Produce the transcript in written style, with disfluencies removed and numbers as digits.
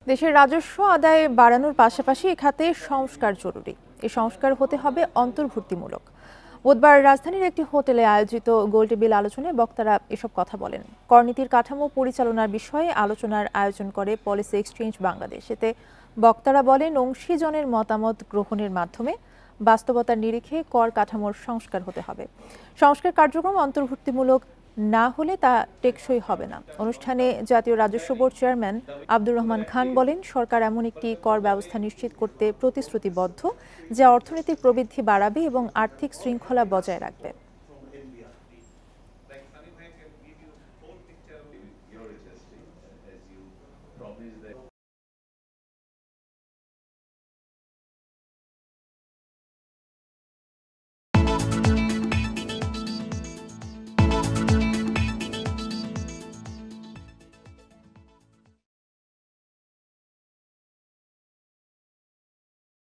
দেশের রাজস্ব আদায় বাড়ানোর পাশাপাশি এ খাতে সংস্কার জরুরি। এই সংস্কার হতে হবে অন্তর্ভুক্তিমূলক। বুধবার রাজধানীর একটি হোটেলে আয়োজিত গোলটেবিল আলোচনায় বক্তারা এসব কথা বলেন। করনীতির কাঠামো পরিচালনার বিষয়ে আলোচনার আয়োজন করে পলিসি এক্সচেঞ্জ বাংলাদেশ। এতে বক্তারা বলেন, অংশীজনের মতামত গ্রহণের মাধ্যমে বাস্তবতার নিরিখে কর কাঠামোর সংস্কার হতে হবে। সংস্কার কার্যক্রম অন্তর্ভুক্তিমূলক না হলে তা টেকসই হবে না। অনুষ্ঠানে জাতীয় রাজস্ব বোর্ড চেয়ারম্যান আব্দুর রহমান খান বলেন, সরকার এমন একটি কর ব্যবস্থা নিশ্চিত করতে প্রতিশ্রুতিবদ্ধ যা অর্থনৈতিক প্রবৃদ্ধি বাড়াবে এবং আর্থিক শৃঙ্খলা বজায় রাখবে।